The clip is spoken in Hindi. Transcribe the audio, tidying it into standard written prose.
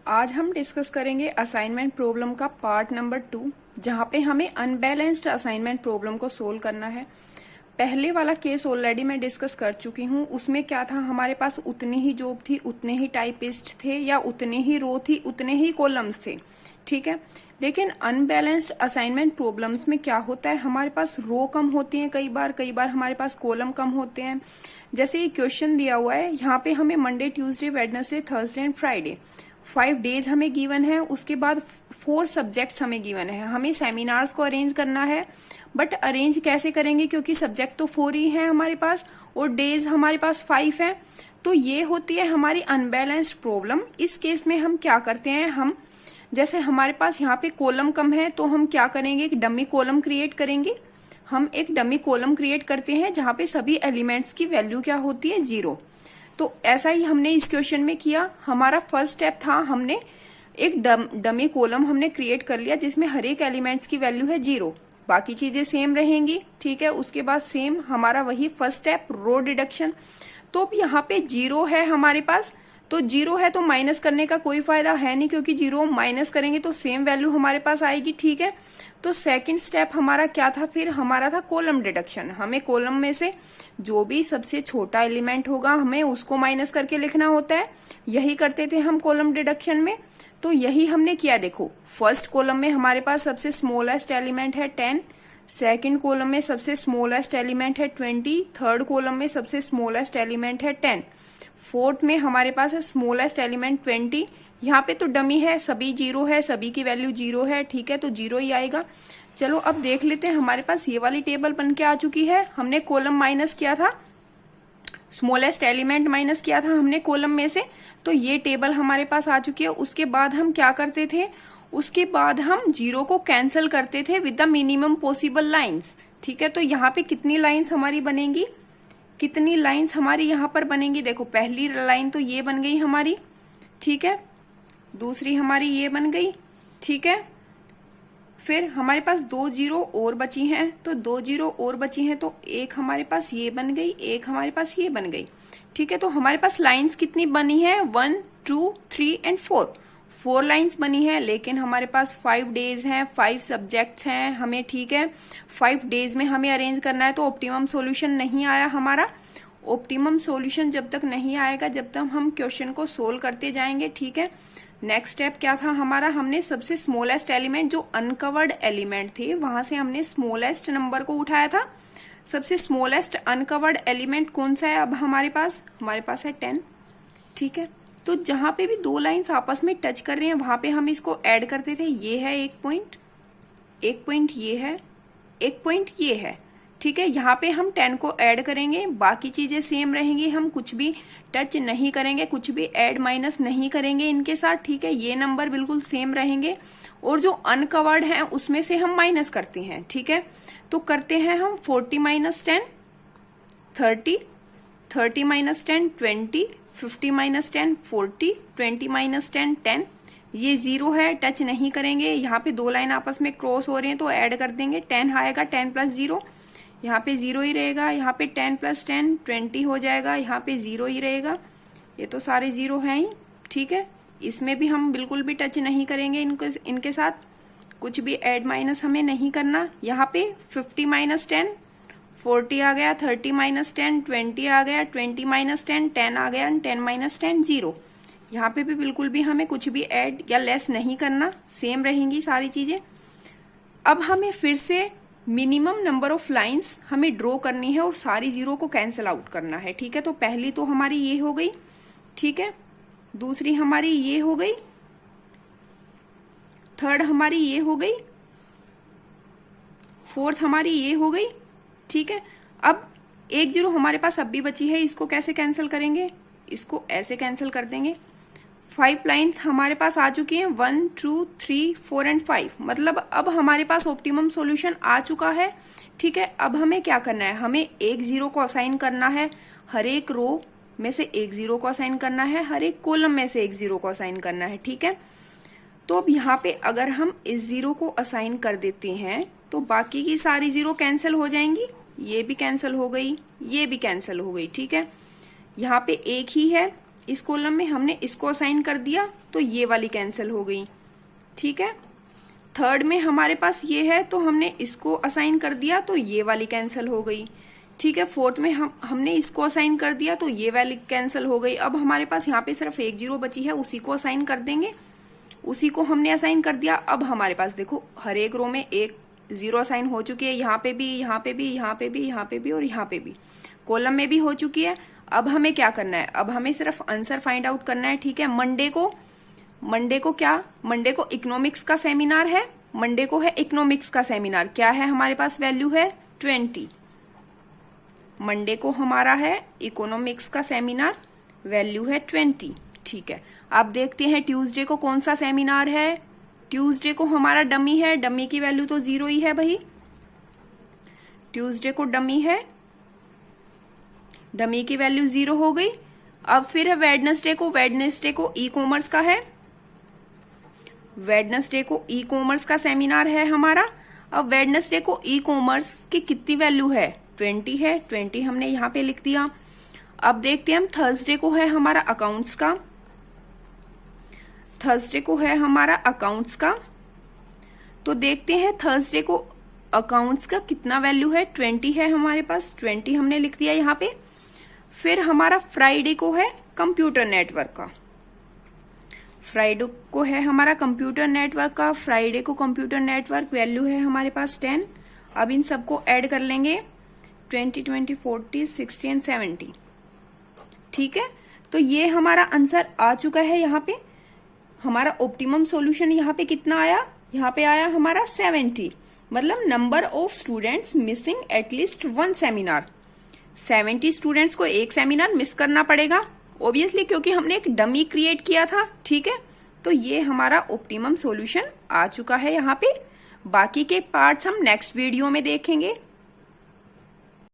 आज हम डिस्कस करेंगे असाइनमेंट प्रॉब्लम का पार्ट नंबर 2, जहां पे हमें अनबैलेंस्ड असाइनमेंट प्रॉब्लम को सोल्व करना है। पहले वाला केस ऑलरेडी मैं डिस्कस कर चुकी हूँ। उसमें क्या था, हमारे पास उतनी ही जॉब थी, उतने ही टाइपिस्ट थे या उतने ही रो थी, उतने ही कॉलम्स थे, ठीक है। लेकिन अनबैलेंस्ड असाइनमेंट प्रॉब्लम्स में क्या होता है, हमारे पास रो कम होती हैं, कई बार हमारे पास कॉलम कम होते हैं। जैसे ये क्वेश्चन दिया हुआ है, यहाँ पे हमें Monday, Tuesday, Wednesday, Thursday and Friday 5 days हमें गिवन है। उसके बाद 4 सब्जेक्ट्स हमें गिवन है। हमें सेमिनार्स को अरेंज करना है, बट अरेंज कैसे करेंगे, क्योंकि सब्जेक्ट तो 4 ही है हमारे पास और डेज हमारे पास 5 है। तो ये होती है हमारी अनबैलेंस्ड प्रॉब्लम। इस केस में हम क्या करते हैं, हम जैसे हमारे पास यहाँ पे कॉलम कम है तो हम क्या करेंगे, एक डमी कॉलम क्रिएट करेंगे। हम एक डमी कॉलम क्रिएट करते हैं जहां पे सभी एलिमेंट्स की वैल्यू क्या होती है, 0। तो ऐसा ही हमने इस क्वेश्चन में किया। हमारा फर्स्ट स्टेप था, हमने एक डमी कॉलम हमने क्रिएट कर लिया जिसमें हर एक एलिमेंट्स की वैल्यू है 0, बाकी चीजें सेम रहेंगी, ठीक है। उसके बाद सेम हमारा वही फर्स्ट स्टेप, रो डिडक्शन। तो अब यहाँ पे 0 है हमारे पास, तो 0 है तो माइनस करने का कोई फायदा है नहीं, क्योंकि 0 माइनस करेंगे तो सेम वैल्यू हमारे पास आएगी, ठीक है। तो सेकंड स्टेप हमारा क्या था, फिर हमारा था कॉलम डिडक्शन। हमें कॉलम में से जो भी सबसे छोटा एलिमेंट होगा हमें उसको माइनस करके लिखना होता है। यही करते थे हम कॉलम डिडक्शन में, तो यही हमने किया। देखो, फर्स्ट कॉलम में हमारे पास सबसे स्मॉलेस्ट एलिमेंट है 10, सेकंड कॉलम में सबसे स्मॉलेस्ट एलिमेंट है 20, थर्ड कॉलम में सबसे स्मॉलेस्ट एलिमेंट है 10, फोर्थ में हमारे पास है स्मॉलेस्ट एलिमेंट 20। यहाँ पे तो डमी है, सभी 0 है, सभी की वैल्यू 0 है, ठीक है, तो 0 ही आएगा। चलो अब देख लेते हैं, हमारे पास ये वाली टेबल बन के आ चुकी है। हमने कॉलम माइनस किया था, स्मॉलेस्ट एलिमेंट माइनस किया था हमने कॉलम में से, तो ये टेबल हमारे पास आ चुकी है। उसके बाद हम क्या करते थे, उसके बाद हम 0 को कैंसिल करते थे with the minimum possible lines, ठीक है। तो यहाँ पे कितनी लाइंस हमारी बनेगी, कितनी लाइंस हमारी यहाँ पर बनेंगी, देखो पहली लाइन तो ये बन गई हमारी, ठीक है, दूसरी हमारी ये बन गई, ठीक है। फिर हमारे पास 2 0 और बची हैं, तो 2 0 और बची हैं, तो एक हमारे पास ये बन गई, एक हमारे पास ये बन गई, ठीक है। तो हमारे पास लाइंस कितनी बनी है, 1 2 3 एंड 4 लाइंस बनी है। लेकिन हमारे पास 5 डेज हैं, 5 सब्जेक्ट्स हैं हमें, ठीक है। 5 डेज में हमें अरेंज करना है, तो ऑप्टिमम सॉल्यूशन नहीं आया हमारा। ऑप्टिमम सॉल्यूशन जब तक नहीं आएगा, जब तक हम क्वेश्चन को सोल्व करते जाएंगे, ठीक है। नेक्स्ट स्टेप क्या था हमारा, हमने सबसे स्मॉलेस्ट एलिमेंट, जो अनकवर्ड एलिमेंट थे, वहां से हमने स्मॉलेस्ट नंबर को उठाया था। सबसे स्मॉलेस्ट अनकवर्ड एलिमेंट कौन सा है अब हमारे पास है 10, ठीक है। तो जहां पे भी 2 लाइंस आपस में टच कर रही हैं, वहां पे हम इसको ऐड करते थे। ये है एक पॉइंट ये है, एक पॉइंट ये है, ठीक है। यहाँ पे हम 10 को ऐड करेंगे, बाकी चीजें सेम रहेंगी, हम कुछ भी टच नहीं करेंगे, कुछ भी ऐड माइनस नहीं करेंगे इनके साथ, ठीक है। ये नंबर बिल्कुल सेम रहेंगे, और जो अनकवर्ड है उसमें से हम माइनस करते हैं, ठीक है। तो करते हैं हम 40 माइनस 10 30, 30 माइनस 10 20, 50 माइनस 10 40, 20 माइनस 10 10। ये 0 है, टच नहीं करेंगे। यहाँ पे 2 लाइन आपस में क्रॉस हो रही है, तो ऐड कर देंगे। 10 आएगा, 10 प्लस 0, यहाँ पे 0 ही रहेगा। यहाँ पे 10 प्लस 10 20 हो जाएगा, यहाँ पे 0 ही रहेगा। ये तो सारे 0 हैं ही, ठीक है। इसमें भी हम बिल्कुल भी टच नहीं करेंगे इनके साथ, कुछ भी ऐड माइनस हमें नहीं करना। यहाँ पे 50 माइनस 10 40 आ गया, 30 माइनस 10 20 आ गया, 20 माइनस 10 10 आ गया, 10 माइनस 10 0। यहाँ पे भी बिल्कुल भी हमें कुछ भी ऐड या लेस नहीं करना, सेम रहेंगी सारी चीजें। अब हमें फिर से मिनिमम नंबर ऑफ लाइंस हमें ड्रॉ करनी है और सारी 0 को कैंसिल आउट करना है, ठीक है। तो पहली तो हमारी ये हो गई, ठीक है, दूसरी हमारी ये हो गई, थर्ड हमारी ये हो गई, फोर्थ हमारी ये हो गई, ठीक है। अब एक 0 हमारे पास अब भी बची है, इसको कैसे कैंसिल करेंगे, इसको ऐसे कैंसिल कर देंगे। 5 लाइन्स हमारे पास आ चुकी हैं, 1 2 3 4 एंड 5, मतलब अब हमारे पास ऑप्टिमम सॉल्यूशन आ चुका है, ठीक है। अब हमें क्या करना है, हमें एक 0 को असाइन करना है, हर एक रो में से एक 0 को असाइन करना है, हर एक कॉलम में से एक 0 को असाइन करना है, ठीक है। तो अब यहाँ पे अगर हम इस 0 को असाइन कर देते हैं, तो बाकी की सारी 0 कैंसिल हो जाएंगी, ये भी कैंसिल हो गई, ये भी कैंसिल हो गई, ठीक है। यहाँ पे एक ही है, इस कॉलम में हमने इसको असाइन कर दिया तो ये वाली कैंसिल हो गई, ठीक है। थर्ड में हमारे पास ये है तो हमने इसको असाइन कर दिया तो ये वाली कैंसिल हो गई, ठीक है। फोर्थ में हमने इसको असाइन कर दिया तो ये वाली कैंसिल हो गई। अब हमारे पास यहाँ पे सिर्फ एक जीरो बची है, उसी को असाइन कर देंगे। उसी को हमने असाइन कर दिया। अब हमारे पास देखो हर एक रो में एक जीरो असाइन हो चुकी है, यहाँ पे भी, यहाँ पे भी, यहाँ पे भी, यहाँ पे भी और यहाँ पे भी, कॉलम में भी हो चुकी है। अब हमें क्या करना है, अब हमें सिर्फ आंसर फाइंड आउट करना है, ठीक है। मंडे को इकोनॉमिक्स का सेमिनार है, मंडे को है इकोनॉमिक्स का सेमिनार। क्या है हमारे पास, वैल्यू है 20। मंडे को हमारा है इकोनॉमिक्स का सेमिनार, वैल्यू है 20, ठीक है। अब देखते हैं ट्यूसडे को कौन सा सेमिनार है। ट्यूसडे को हमारा डमी है, डमी की वैल्यू तो 0 ही है भाई, ट्यूसडे को डमी है, डमी की वैल्यू 0 हो गई। अब फिर है वेडनेसडे को ई कॉमर्स का है, वेडनेसडे को ई कॉमर्स का सेमिनार है हमारा। अब वेडनेसडे को ई कॉमर्स की कितनी वैल्यू है, 20 है, 20 हमने यहाँ पे लिख दिया। अब देखते हैं हम थर्सडे को है हमारा अकाउंट्स का, थर्सडे को है हमारा अकाउंट्स का। तो देखते हैं थर्सडे को अकाउंट्स का कितना वैल्यू है, 20 है हमारे पास, 20 हमने लिख दिया यहाँ पे। फिर हमारा फ्राइडे को है कंप्यूटर नेटवर्क का, फ्राइडे को है हमारा कंप्यूटर नेटवर्क का, फ्राइडे को कंप्यूटर नेटवर्क वैल्यू है हमारे पास 10। अब इन सबको ऐड कर लेंगे, 20, 20, 40, 60 एंड 70, ठीक है। तो ये हमारा आंसर आ चुका है। यहाँ पे हमारा ऑप्टिमम सॉल्यूशन यहाँ पे कितना आया, यहाँ पे आया हमारा 70, मतलब number of students missing at least 1 seminar. 70 students को एक सेमिनार मिस करना पड़ेगा ऑब्वियसली, क्योंकि हमने एक डमी क्रिएट किया था, ठीक है। तो ये हमारा ऑप्टिमम सॉल्यूशन आ चुका है यहाँ पे। बाकी के पार्ट्स हम नेक्स्ट वीडियो में देखेंगे।